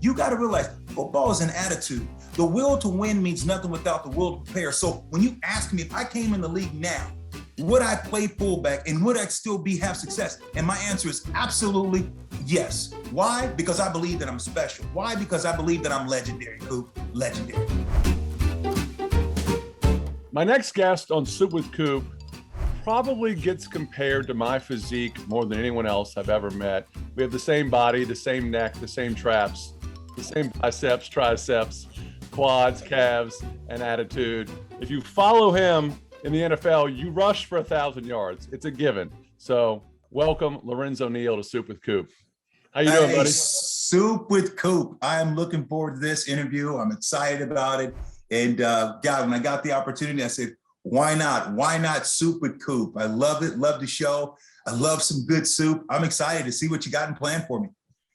You got to realize football is an attitude. The will to win means nothing without the will to prepare. So when you ask me if I came in the league now, would I play fullback and would I still have success? And my answer is absolutely yes. Why? Because I believe that I'm special. Why? Because I believe that I'm legendary, Coop. Legendary. My next guest on Soup with Coop probably gets compared to my physique more than anyone else I've ever met. We have the same body, the same neck, the same traps, the same biceps, triceps, quads, calves, and attitude. If you follow him in the NFL, you rush for 1,000 yards. It's a given. So welcome Lorenzo Neal to Soup with Coop. How you doing, buddy? Soup with Coop. I am looking forward to this interview. I'm excited about it. And God, when I got the opportunity, I said, why not? Why not Soup with Coop? I love it. Love the show. I love some good soup. I'm excited to see what you got in plan for me.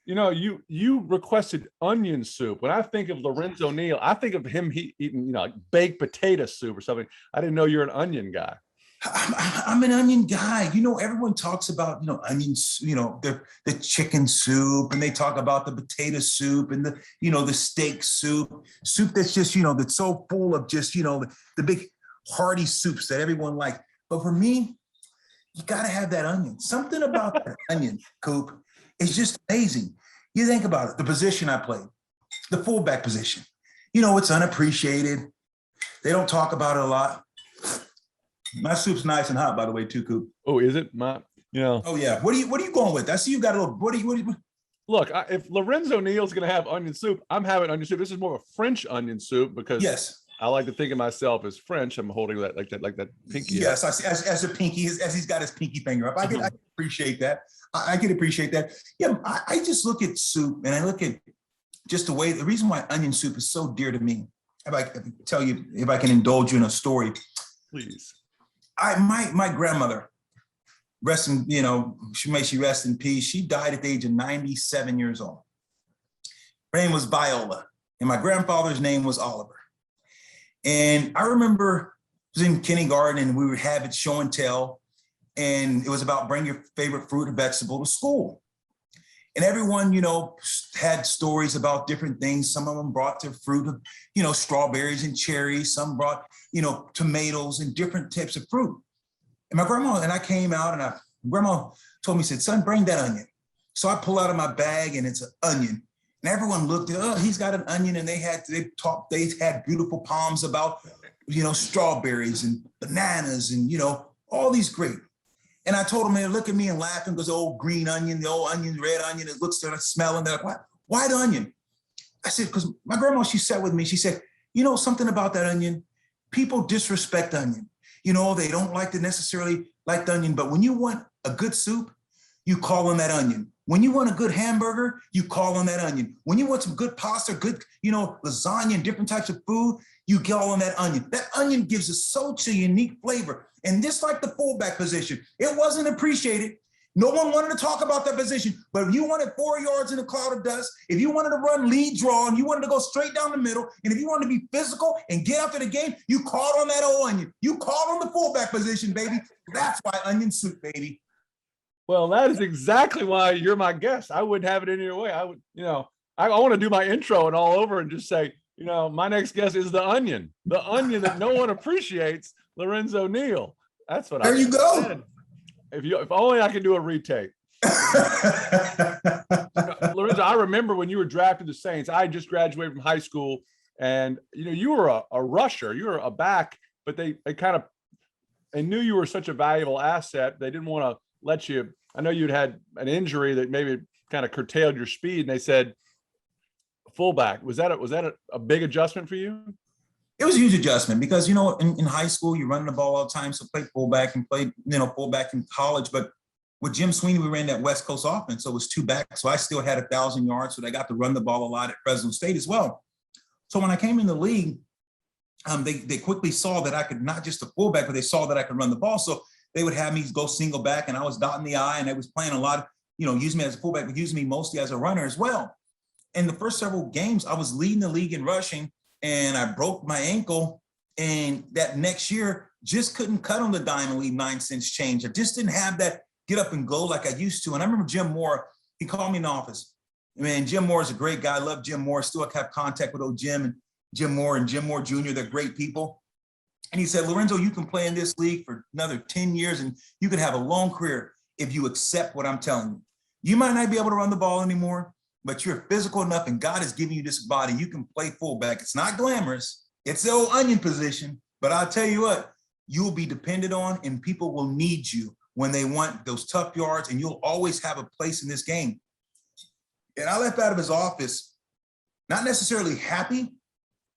You know, you requested onion soup. When I think of Lorenzo Neal, I think of him eating, like baked potato soup or something. I didn't know you're an onion guy. I'm an onion guy. Everyone talks about, onions, the chicken soup, and they talk about the potato soup and the steak soup that's just, that's so full of just, the big hearty soups that everyone likes. But for me, you got to have that onion. Something about that onion, Coop, is just amazing. You think about it, the position I played, the fullback position. It's unappreciated. They don't talk about it a lot. My soup's nice and hot, by the way, too, Coop. Oh, is it? Oh yeah. What are you going with? I see you got a little. What do you? Look, if Lorenzo Neal's going to have onion soup, I'm having onion soup. This is more of a French onion soup because yes, I like to think of myself as French. I'm holding that like that pinky. Yes, I see, as a pinky, as he's got his pinky finger up. I can appreciate that. I can appreciate that. Yeah, I just look at soup and I look at just the reason why onion soup is so dear to me. If I can indulge you in a story, please. My grandmother, may she rest in peace. She died at the age of 97 years old. Her name was Viola, and my grandfather's name was Oliver. And I remember I was in kindergarten and we would have it show and tell. And it was about bring your favorite fruit or vegetable to school. And everyone, had stories about different things. Some of them brought their fruit of, strawberries and cherries. Some brought, tomatoes and different types of fruit. And my grandma and I came out and grandma told me, said, son, bring that onion. So I pull out of my bag and it's an onion. And everyone looked at, he's got an onion, and they had beautiful poems about, strawberries and bananas and, all these great. And I told them, they look at me and laugh and goes, old green onion, the old onion, red onion, it looks to smell, and they're like, why the onion? I said, because my grandma, she sat with me, she said, something about that onion, people disrespect onion. They don't necessarily like the onion, but when you want a good soup, you call on that onion. When you want a good hamburger, you call on that onion. When you want some good pasta, good, lasagna and different types of food, you call on that onion. That onion gives us such a unique flavor. And just like the fullback position, it wasn't appreciated. No one wanted to talk about that position, but if you wanted 4 yards in a cloud of dust, if you wanted to run lead draw and you wanted to go straight down the middle, and if you wanted to be physical and get after the game, you called on that old onion. You called on the fullback position, baby. That's why onion soup, baby. Well, that is exactly why you're my guest. I wouldn't have it any other way. I would, I want to do my intro and all over and just say, my next guest is the onion that no one appreciates, Lorenzo Neal. That's what there you go. Said. If only I could do a retake. Lorenzo, I remember when you were drafted to the Saints. I just graduated from high school, and you were a rusher, you were a back, but they knew you were such a valuable asset. They didn't want to let you. I know you'd had an injury that maybe kind of curtailed your speed, and they said fullback. Was that a big adjustment for you? It was a huge adjustment because, in high school, you're running the ball all the time. So played fullback and played, fullback in college. But with Jim Sweeney, we ran that West Coast offense. So it was two backs. So I still had 1,000 yards. So I got to run the ball a lot at Fresno State as well. So when I came in the league, they quickly saw that I could not just a fullback, but they saw that I could run the ball. So they would have me go single back, and I was dotting the I, and I was playing a lot of, using me as a fullback, but using me mostly as a runner as well. In the first several games, I was leading the league in rushing, and I broke my ankle. And that next year, just couldn't cut on the dime and leave 9 cents change. I just didn't have that get up and go like I used to. And I remember Jim Moore, he called me in the office. Man, Jim Moore is a great guy. I love Jim Moore. Still have contact with old Jim and Jim Moore Jr. They're great people. And he said, Lorenzo, you can play in this league for another 10 years and you can have a long career if you accept what I'm telling you. You might not be able to run the ball anymore, but you're physical enough and God has given you this body. You can play fullback. It's not glamorous. It's the old onion position. But I'll tell you what, you'll be depended on and people will need you when they want those tough yards, and you'll always have a place in this game. And I left out of his office, not necessarily happy,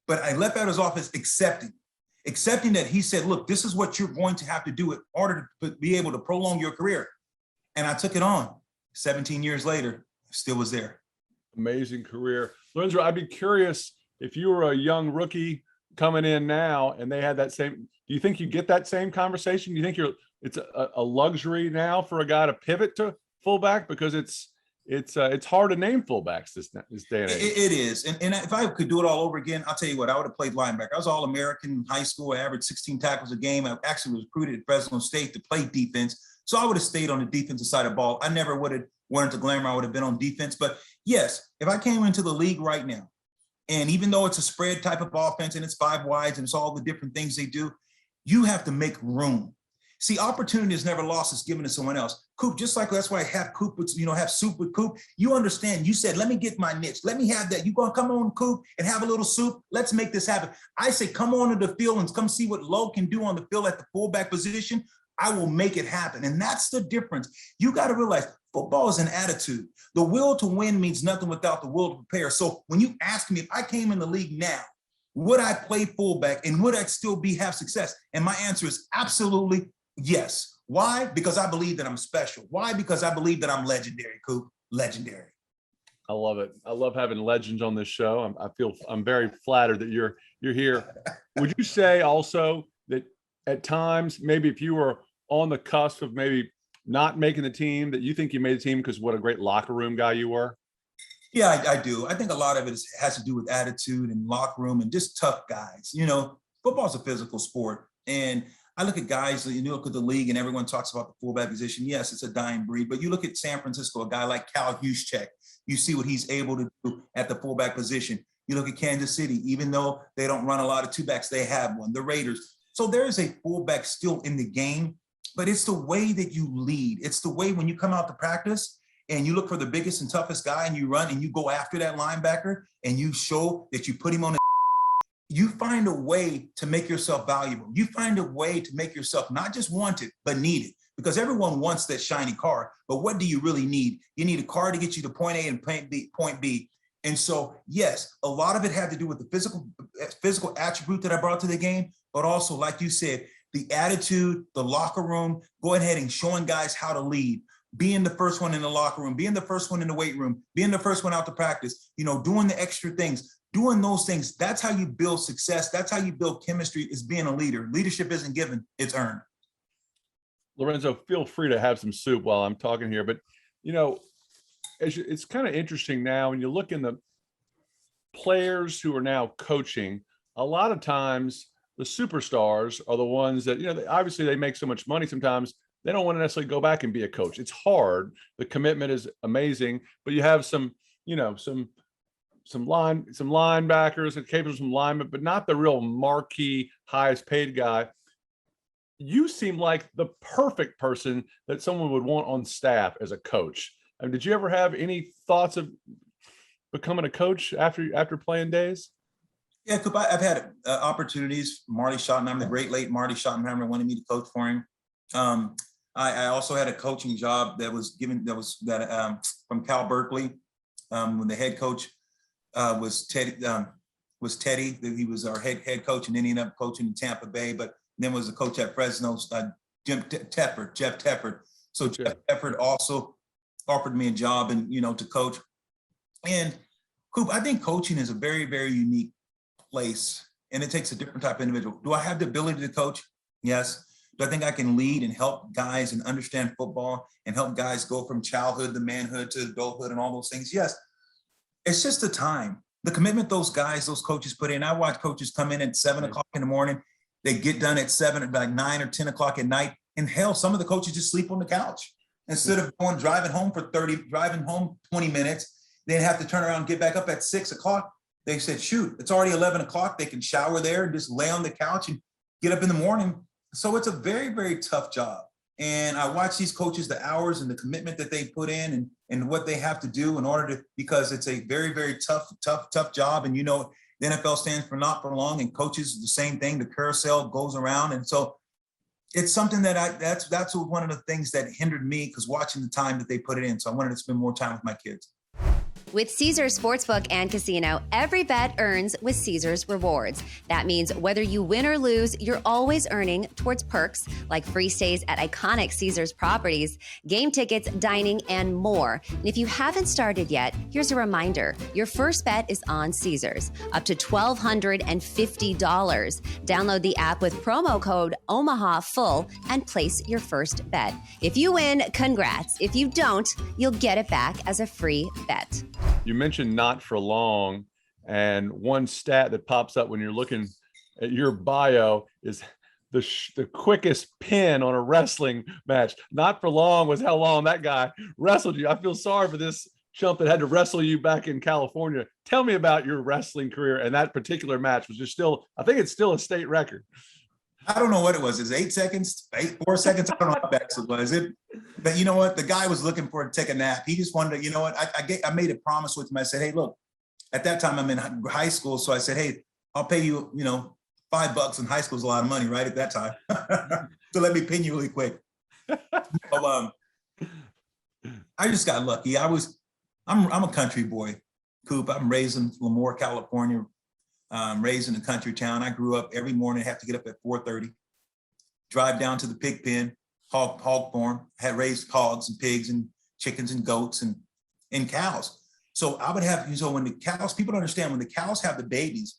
but I left out of his office accepting that he said, look, this is what you're going to have to do in order to be able to prolong your career. And I took it on. 17 years later, still was there. Amazing career. Lorenzo, I'd be curious if you were a young rookie coming in now and they had that same, do you think you get that same conversation? Do you think it's a luxury now for a guy to pivot to fullback? Because it's hard to name fullbacks this day and age. It is. And if I could do it all over again, I'll tell you what, I would have played linebacker. I was All-American in high school. I averaged 16 tackles a game. I actually was recruited at Fresno State to play defense. So I would have stayed on the defensive side of the ball. I never would have wanted to glamour. I would have been on defense. But yes, if I came into the league right now, and even though it's a spread type of offense and it's 5 wides and it's all the different things they do, you have to make room. See, opportunity is never lost, it's given to someone else. Coop, just like that's why I have Coop, have soup with Coop. You understand, you said, let me get my niche. Let me have that. You gonna come on, Coop, and have a little soup? Let's make this happen. I say, come on to the field and come see what Lowe can do on the field at the fullback position. I will make it happen. And that's the difference. You got to realize football is an attitude. The will to win means nothing without the will to prepare. So when you ask me if I came in the league now, would I play fullback and would I still have success? And my answer is absolutely yes. Why? Because I believe that I'm special. Why? Because I believe that I'm legendary, Coop. Legendary. I love it. I love having legends on this show. I'm very flattered that you're here. Would you say also that at times, maybe if you were on the cusp of maybe not making the team, that you think you made the team because what a great locker room guy you were? Yeah, I do. I think a lot of it has to do with attitude and locker room and just tough guys. Football's a physical sport. And I look at guys, you look at the league and everyone talks about the fullback position. Yes, it's a dying breed, but you look at San Francisco, a guy like Cal Juszczyk, you see what he's able to do at the fullback position. You look at Kansas City, even though they don't run a lot of 2-backs, they have one, the Raiders. So there is a fullback still in the game, but it's the way that you lead. It's the way when you come out to practice and you look for the biggest and toughest guy and you run and you go after that linebacker and you show that you put him on the, you find a way to make yourself valuable. You find a way to make yourself not just wanted, but needed, because everyone wants that shiny car. But what do you really need? You need a car to get you to point A and point B. And so, yes, a lot of it had to do with the physical attribute that I brought to the game, but also, like you said, the attitude, the locker room, going ahead and showing guys how to lead, being the first one in the locker room, being the first one in the weight room, being the first one out to practice, doing the extra things, doing those things. That's how you build success. That's how you build chemistry, is being a leader. Leadership isn't given, it's earned. Lorenzo, feel free to have some soup while I'm talking here, but it's kind of interesting now when you look in the players who are now coaching, a lot of times the superstars are the ones that, obviously they make so much money sometimes they don't want to necessarily go back and be a coach. It's hard. The commitment is amazing, but you have some linebackers and capable some linemen, but not the real marquee, highest paid guy. You seem like the perfect person that someone would want on staff as a coach. I mean, did you ever have any thoughts of becoming a coach after playing days? Yeah, Coop, I've had opportunities. Marty Schottenheimer, the great late Marty Schottenheimer, wanted me to coach for him. I also had a coaching job that was from Cal Berkeley, when the head coach was Teddy. He was our head coach, and then he ended up coaching in Tampa Bay. But then was a coach at Fresno, Jeff Tefford. So Jeff Tefford also offered me a job and to coach. And Coop, I think coaching is a very, very unique place, and it takes a different type of individual. Do I have the ability to coach? Yes. Do I think I can lead and help guys and understand football and help guys go from childhood to manhood to adulthood and all those things? Yes. It's just the time, the commitment those coaches put in. I watch coaches come in at 7 o'clock in the morning. They get done at 9 or 10 o'clock at night. And hell, some of the coaches just sleep on the couch instead of driving home 20 minutes They'd have to turn around and get back up at 6 o'clock. They said, shoot, it's already 11 o'clock. They can shower there and just lay on the couch and get up in the morning. So it's a very, very tough job. And I watch these coaches, the hours and the commitment that they put in and what they have to do in order to, because it's a very, very tough job. And, you know, the NFL stands for not for long, and coaches the same thing. The carousel goes around. And so it's something that that's one of the things that hindered me, because watching the time that they put it in. So I wanted to spend more time with my kids. With Caesars Sportsbook and Casino, every bet earns with Caesars Rewards. That means whether you win or lose, you're always earning towards perks like free stays at iconic Caesars properties, game tickets, dining, and more. And if you haven't started yet, here's a reminder. Your first bet is on Caesars, up to $1,250. Download the app with promo code OMAHAFULL and place your first bet. If you win, congrats. If you don't, you'll get it back as a free bet. You mentioned not for long, and one stat that pops up when you're looking at your bio is the quickest pin on a wrestling match. Not for long was how long that guy wrestled you. I feel sorry for this chump that had to wrestle you back in California. Tell me about your wrestling career, and that particular match was just still, I think it's still a state record. I don't know what it was. Is 8 seconds, 4 seconds? I don't know how fast it was. But you know what? The guy was looking for to take a nap. He just wanted to, you know what? I made a promise with him. I said, hey, look, at that time I'm in high school. So I said, hey, I'll pay you, you know, $5 in high school is a lot of money, right? At that time. So let me pin you really quick. So, I just got lucky. I'm a country boy, Coop. I'm raised in Lemoore, California. Raised in a country town. I grew up every morning, have to get up at 4:30, drive down to the pig pen, hog farm, had raised hogs and pigs and chickens and goats and cows. So I would have, so when the cows, people don't understand, when the cows have the babies,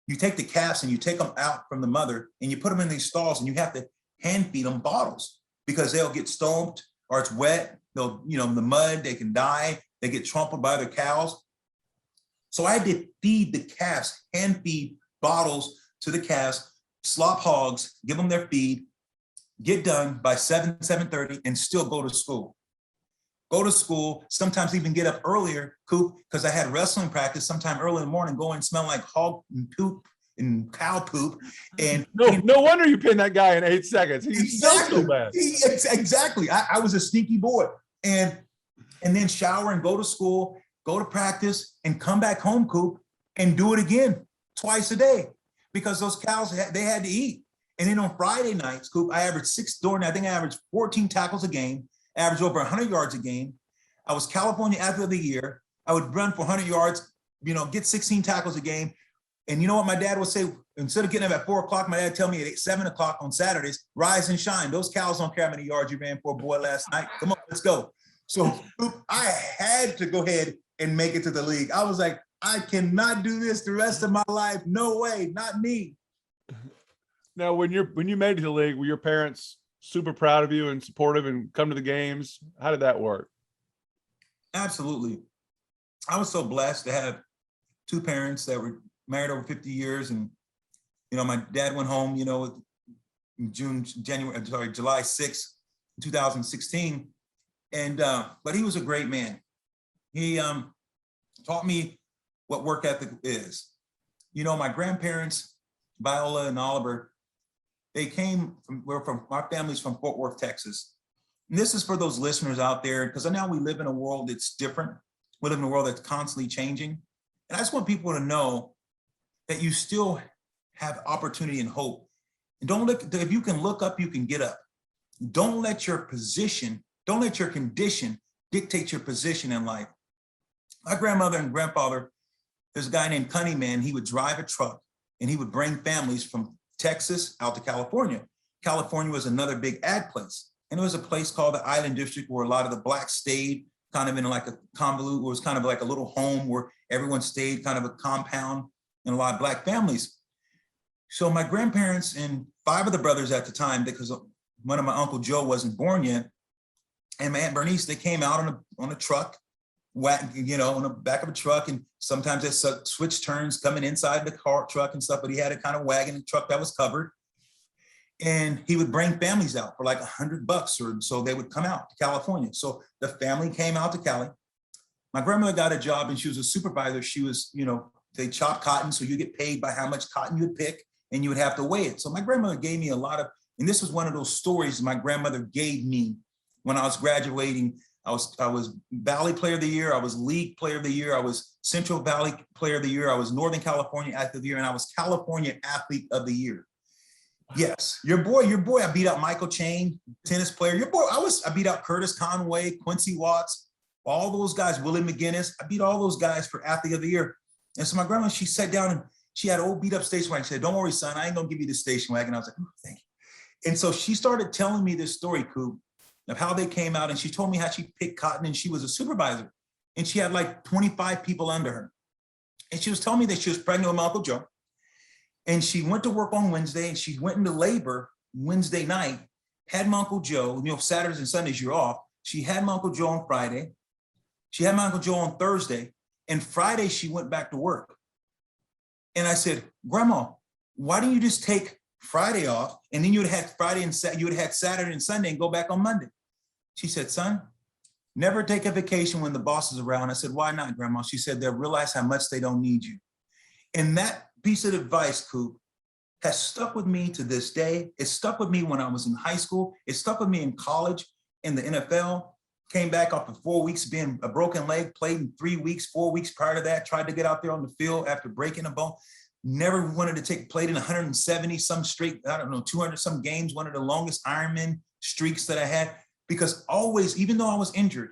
you take the calves and you take them out from the mother and you put them in these stalls and you have to hand feed them bottles because they'll get stomped or it's wet. They'll, you know, in the mud, they can die. They get trampled by their cows. So I had to feed the calves, hand feed bottles to the calves, slop hogs, give them their feed, get done by 7:30, and still go to school. Go to school, sometimes even get up earlier, Coop, because I had wrestling practice sometime early in the morning, go and smell like hog and poop and cow poop. And no wonder you pinned that guy in 8 seconds. He's exactly, so bad. Exactly. I was a sneaky boy. And then shower and go to school, go to practice, and come back home, Coop, and do it again twice a day because those cows, they had to eat. And then on Friday nights, Coop, I think I averaged 14 tackles a game, averaged over 100 yards a game. I was California Athlete of the Year. I would run for 100 yards, you know, get 16 tackles a game. And you know what my dad would say? Instead of getting up at 4 o'clock, my dad would tell me at 7 o'clock on Saturdays, rise and shine. Those cows don't care how many yards you ran for, boy, last night. Come on, let's go. So I had to go ahead and make it to the league. I was like, I cannot do this the rest of my life. No way, not me. Now, when you made it to the league, were your parents super proud of you and supportive and come to the games? How did that work? Absolutely. I was so blessed to have two parents that were married over 50 years. And, you know, my dad went home, you know, in July 6th, 2016. And, but he was a great man. He taught me what work ethic is. You know, my grandparents, Viola and Oliver, our family's from Fort Worth, Texas. And this is for those listeners out there, because now we live in a world that's different. We live in a world that's constantly changing. And I just want people to know that you still have opportunity and hope. And if you can look up, you can get up. Don't let your condition dictate your position in life. My grandmother and grandfather, there's a guy named Cunningham. He would drive a truck and he would bring families from Texas out to California. California was another big ag place. And it was a place called the Island District where a lot of the blacks stayed kind of in like a convolute, where it was kind of like a little home where everyone stayed, kind of a compound, and a lot of black families. So my grandparents and 5 of the brothers at the time, because one of my Uncle Joe wasn't born yet, and my Aunt Bernice, they came out on a truck, you know, on the back of a truck, and sometimes they switch turns coming inside the car truck and stuff, but he had a kind of wagon and truck that was covered. And he would bring families out for like $100 or so. They would come out to California. So the family came out to Cali. My grandmother got a job and she was a supervisor. She was, they chop cotton. So you get paid by how much cotton you would pick and you would have to weigh it. So my grandmother gave me a lot of, and this was one of those stories my grandmother gave me when I was graduating. I was Valley Player of the Year. I was League Player of the Year. I was Central Valley Player of the Year. I was Northern California Athlete of the Year. And I was California Athlete of the Year. Yes, your boy, I beat out Michael Chain, tennis player. Your boy, I beat out Curtis Conway, Quincy Watts, all those guys, Willie McGinnis. I beat all those guys for Athlete of the Year. And so my grandma, she sat down and she had an old beat up station wagon. She said, don't worry, son, I ain't gonna give you the station wagon. I was like, oh, thank you. And so she started telling me this story, Coop, of how they came out. And she told me how she picked cotton and she was a supervisor. And she had like 25 people under her. And she was telling me that she was pregnant with my Uncle Joe. And she went to work on Wednesday and she went into labor Wednesday night, had my Uncle Joe, Saturdays and Sundays you're off. She had my Uncle Joe on Friday. She had my Uncle Joe on Thursday. And Friday she went back to work. And I said, Grandma, why didn't you just take Friday off? And then you would have had Friday and you would have had Saturday and Sunday and go back on Monday. She said, son, never take a vacation when the boss is around. I said, why not, Grandma? She said, they'll realize how much they don't need you. And that piece of advice, Coop, has stuck with me to this day. It stuck with me when I was in high school. It stuck with me in college, in the NFL. Came back after 4 weeks being a broken leg, played in 3 weeks, 4 weeks prior to that, tried to get out there on the field after breaking a bone. Never wanted to played in 170 some straight, 200 some games, one of the longest Ironman streaks that I had. Because always, even though I was injured,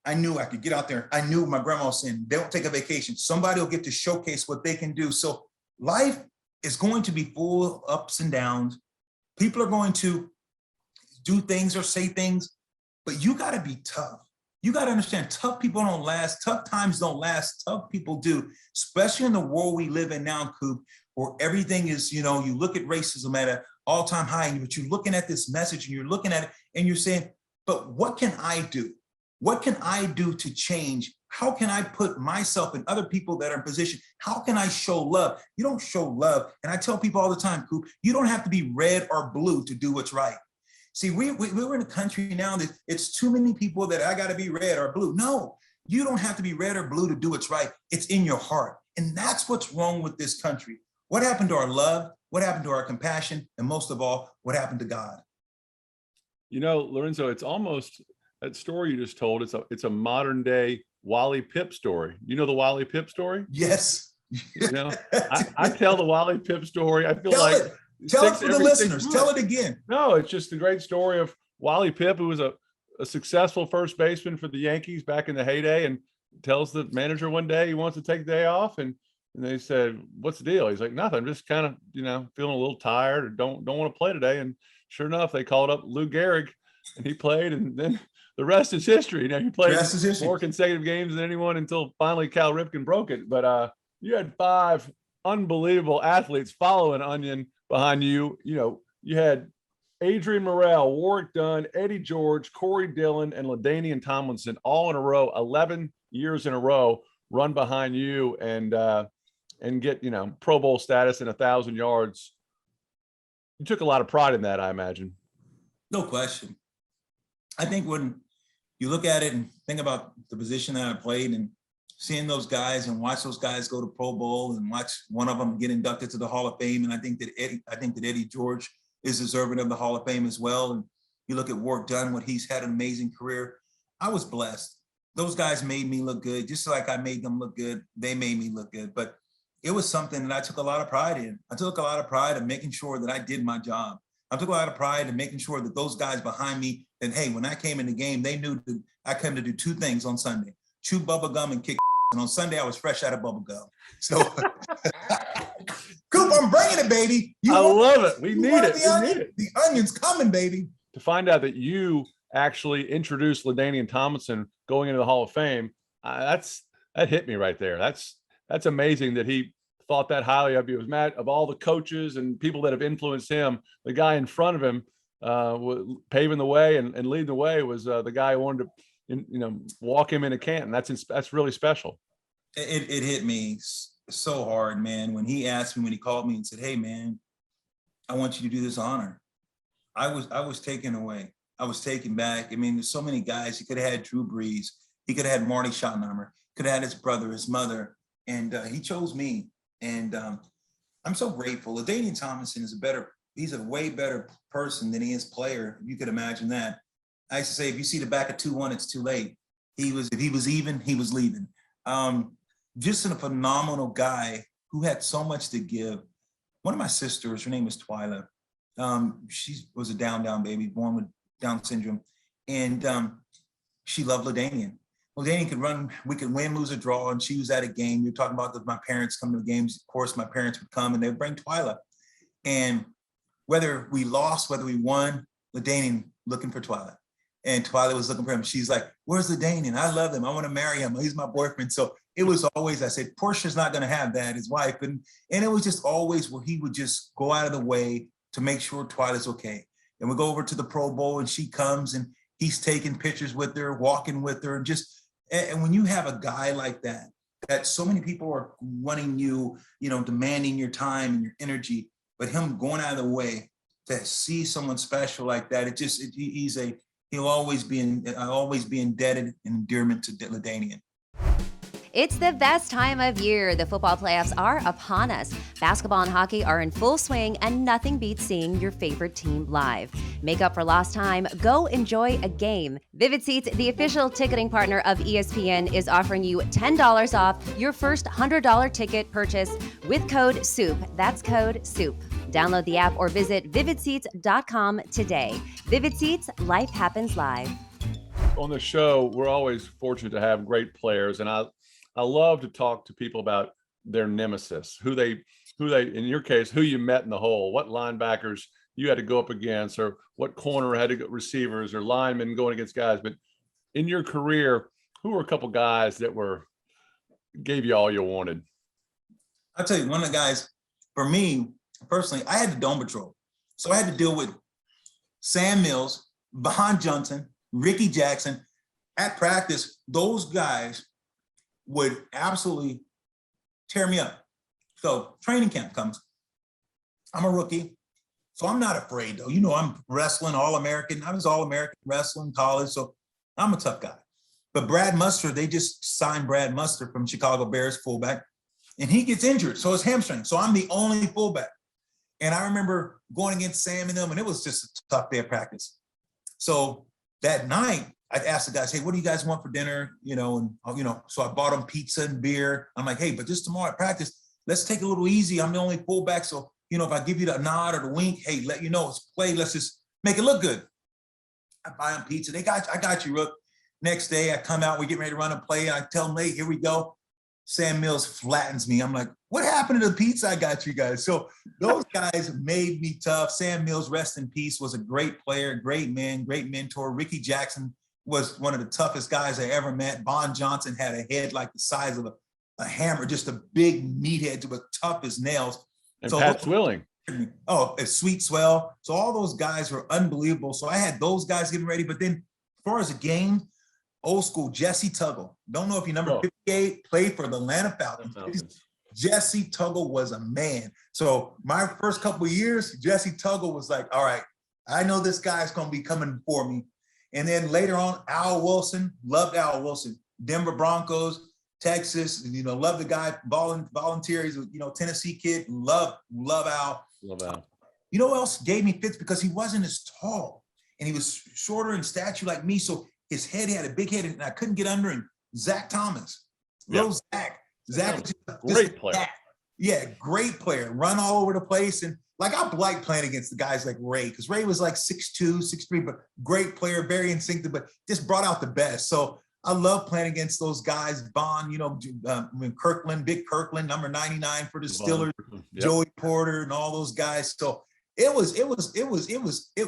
I knew I could get out there. I knew my grandma was saying, don't take a vacation. Somebody will get to showcase what they can do. So life is going to be full of ups and downs. People are going to do things or say things, but you got to be tough. You got to understand, tough people don't last. Tough times don't last. Tough people do, especially in the world we live in now, Coop, where everything is, you look at racism at an all-time high, but you're looking at this message and you're looking at it and you're saying, but what can I do? What can I do to change? How can I put myself and other people that are in position? How can I show love? You don't show love. And I tell people all the time, Coop, you don't have to be red or blue to do what's right. See, we're in a country now that it's too many people that I got to be red or blue. No, you don't have to be red or blue to do what's right. It's in your heart. And that's what's wrong with this country. What happened to our love? What happened to our compassion? And most of all, what happened to God? Lorenzo, it's almost that story you just told. It's a modern day Wally Pipp story. You know the Wally Pipp story? Yes. I tell the Wally Pipp story. I feel Tell it for the listeners. Tell it again. No, it's just a great story of Wally Pipp, who was a successful first baseman for the Yankees back in the heyday, and tells the manager one day he wants to take the day off, and they said, "What's the deal?" He's like, "Nothing. I'm just kind of feeling a little tired, or don't want to play today." And sure enough, they called up Lou Gehrig, and he played, and then the rest is history. He played more consecutive games than anyone until finally Cal Ripken broke it. But you had 5 unbelievable athletes following Onion behind you. You had Adrian Morrell, Warwick Dunn, Eddie George, Corey Dillon, and LaDainian Tomlinson all in a row, 11 years in a row, run behind you and get Pro Bowl status and 1,000 yards. You took a lot of pride in that, I imagine. No question. I think when you look at it and think about the position that I played and seeing those guys and watch those guys go to Pro Bowl and watch one of them get inducted to the Hall of Fame. And I think that Eddie George is deserving of the Hall of Fame as well. And you look at Warwick Dunn, what he's had an amazing career. I was blessed. Those guys made me look good. Just like I made them look good, they made me look good. But it was something that I took a lot of pride in. I took a lot of pride in making sure that I did my job. I took a lot of pride in making sure that those guys behind me, that, hey, when I came in the game, they knew that I came to do 2 things on Sunday: chew bubble gum and kick. And on Sunday, I was fresh out of bubble gum. So, Coop, I'm bringing it, baby. I love it. We need it. The onion's coming, baby. To find out that you actually introduced LaDainian Tomlinson going into the Hall of Fame, that hit me right there. That's amazing that he thought that highly of you. It was Matt, of all the coaches and people that have influenced him, the guy in front of him paving the way and leading the way was the guy who wanted to walk him into Canton. That's really special. It hit me so hard, man, when he called me and said, "Hey, man, I want you to do this honor." I was taken away. I was taken back. I mean, there's so many guys. He could have had Drew Brees. He could have had Marty Schottenheimer, could have had his brother, his mother, and he chose me. And I'm so grateful. LaDainian Tomlinson he's a way better person than he is player. You could imagine that. I used to say, if you see the back of 2-1, it's too late. If he was even, he was leaving. Just a phenomenal guy who had so much to give. One of my sisters, her name is Twyla. She was a down baby, born with Down syndrome. And she loved LaDainian. LaDainian could run, we could win, lose, or draw, and she was at a game. You're talking about my parents come to the games. Of course, my parents would come and they'd bring Twyla. And whether we lost, whether we won, LaDainian looking for Twyla. And Twyla was looking for him. She's like, where's LaDainian? I love him. I want to marry him. He's my boyfriend. So it was always, I said, Portia's not going to have that, his wife. And it was just always where he would just go out of the way to make sure Twyla's okay. And we go over to the Pro Bowl and she comes and he's taking pictures with her, walking with her. And when you have a guy like that so many people are wanting you, demanding your time and your energy, but him going out of the way to see someone special like that, he'll always be indebted in endearment to LaDainian. It's the best time of year. The football playoffs are upon us. Basketball and hockey are in full swing, and nothing beats seeing your favorite team live. Make up for lost time. Go enjoy a game. Vivid Seats, the official ticketing partner of ESPN, is offering you $10 off your first $100 ticket purchase with code SOUP. That's code SOUP. Download the app or visit vividseats.com today. Vivid Seats, life happens live. On the show, we're always fortunate to have great players, and I love to talk to people about their nemesis, who they, in your case, who you met in the hole, what linebackers you had to go up against, or what corner had to go, receivers or linemen going against guys. But in your career, who were a couple guys that gave you all you wanted? I'll tell you, one of the guys, for me personally, I had the Dome Patrol. So I had to deal with Sam Mills, Von Johnson, Ricky Jackson. At practice, those guys would absolutely tear me up. So training camp comes. I'm a rookie, so I'm not afraid though. I'm wrestling All-American. I was All-American wrestling college, so I'm a tough guy. But Brad Muster, they just signed Brad Muster from Chicago Bears, fullback, and he gets injured, so his hamstring. So I'm the only fullback. And I remember going against Sam and them, and it was just a tough day of practice. So that night, I asked the guys, hey, what do you guys want for dinner? So I bought them pizza and beer. I'm like, hey, but just tomorrow at practice, let's take it a little easy. I'm the only fullback. So, if I give you the nod or the wink, hey, let you know it's play. Let's just make it look good. I buy them pizza. I got you, Rook. Next day I come out, we get ready to run a play. I tell them, hey, here we go. Sam Mills flattens me. I'm like, what happened to the pizza I got you guys? So those guys made me tough. Sam Mills, rest in peace, was a great player, great man, great mentor. Ricky Jackson was one of the toughest guys I ever met. Von Johnson had a head like the size of a hammer, just a big meathead, but tough as nails. And Pat Swilling. Oh, a Sweet Swell. So all those guys were unbelievable. So I had those guys getting ready. But then as far as a game, old school, Jesse Tuggle. Don't know if you number 58, played for the Atlanta Falcons. Jesse Tuggle was a man. So my first couple of years, Jesse Tuggle was like, all right, I know this guy's going to be coming for me. And then later on, Al Wilson, loved Al Wilson. Denver Broncos, Texas, love the guy, volunteer. He's a, Tennessee kid. Love Al. Love Al. You know what else gave me fits? Because he wasn't as tall and he was shorter in stature like me. So his head, he had a big head and I couldn't get under him. Zach Thomas. Little Zach. Zach was great player. Yeah, great player. Run all over the place. And I like playing against the guys like Ray, because Ray was like 6'2", 6'3", but great player, very instinctive, but just brought out the best. So I love playing against those guys. Bond, Kirkland, Big Kirkland, number 99 for the Steelers, Joey Porter, and all those guys. So it was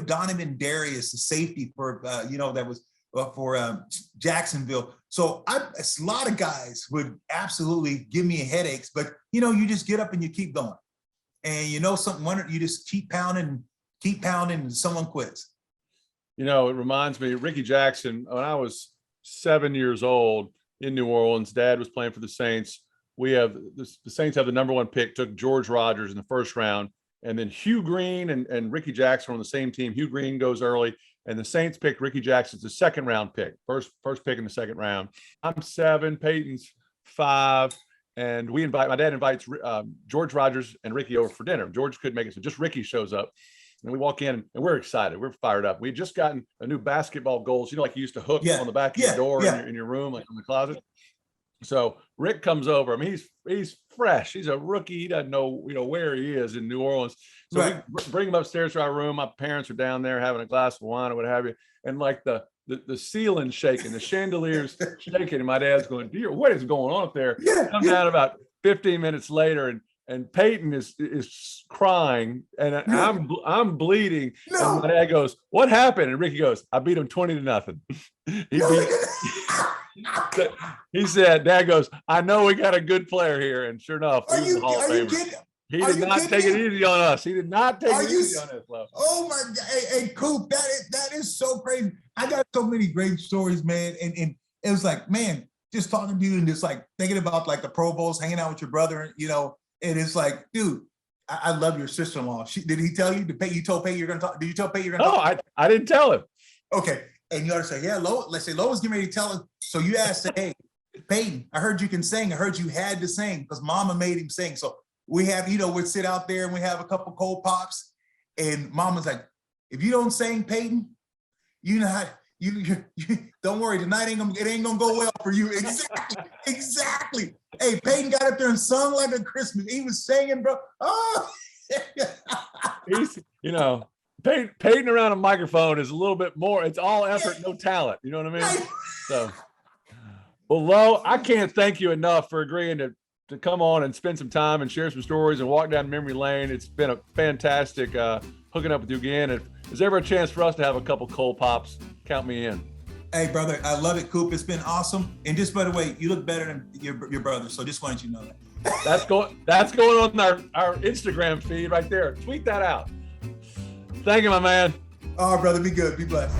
Donovan Darius, the safety for that was for Jacksonville. So a lot of guys would absolutely give me headaches, but you just get up and you keep going. And you just keep pounding, and someone quits. It reminds me, Ricky Jackson, when I was 7 years old in New Orleans, Dad was playing for the Saints. The Saints have the number 1 pick, took George Rogers in the first round. And then Hugh Green and Ricky Jackson were on the same team. Hugh Green goes early, and the Saints picked Ricky Jackson as the second round pick, first pick in the second round. I'm 7, Peyton's 5. And my dad invites George Rogers and Ricky over for dinner. George couldn't make it, so just Ricky shows up. And we walk in, and we're excited. We're fired up. We had just gotten a new basketball goals, like you used to hook on the back of your door in your room, like in the closet. So Rick comes over. I mean, he's fresh. He's a rookie. He doesn't know, where he is in New Orleans. So we bring him upstairs to our room. My parents are down there having a glass of wine or what have you. And like the ceiling shaking, the chandeliers shaking, and my dad's going, "Dear, what is going on up there?" Come down about 15 minutes later, and Peyton is crying, and I'm bleeding. No. And my dad goes, "What happened?" And Ricky goes, "I beat him 20-0." He said, Dad goes, "I know we got a good player here," and sure enough, he was the Hall of Famer. He did not take it easy on us. He did not take it easy on us, Flo. Oh my God! Hey, Coop, that is so crazy. I got so many great stories, man, and it was like, man, just talking to you and just like thinking about like the Pro Bowls, hanging out with your brother, and it's like, dude, I love your sister-in-law. Did he tell you? You told Peyton you're gonna talk? Did you tell Peyton you're gonna talk? No, I didn't tell him. Okay, and you ought to say, yeah, let's say Lois getting ready to tell us. So you asked, hey, Peyton, I heard you can sing. I heard you had to sing because Mama made him sing. So we have, we'd sit out there and we have a couple cold pops, and Mama's like, if you don't sing, Peyton, you don't worry, tonight it ain't gonna go well for you. Exactly. Hey, Peyton got up there and sung like a Christmas. He was singing, bro. Oh, he's, Peyton around a microphone is a little bit more. It's all effort, no talent. You know what I mean? So, well, Lo, I can't thank you enough for agreeing to come on and spend some time and share some stories and walk down memory lane. It's been a fantastic hooking up with you again. If there's ever a chance for us to have a couple cold pops, count me in. Hey, brother, I love it, Coop. It's been awesome. And just by the way, you look better than your brother. So just wanted you to know that. That's going on our Instagram feed right there. Tweet that out. Thank you, my man. All right, brother. Be good. Be blessed.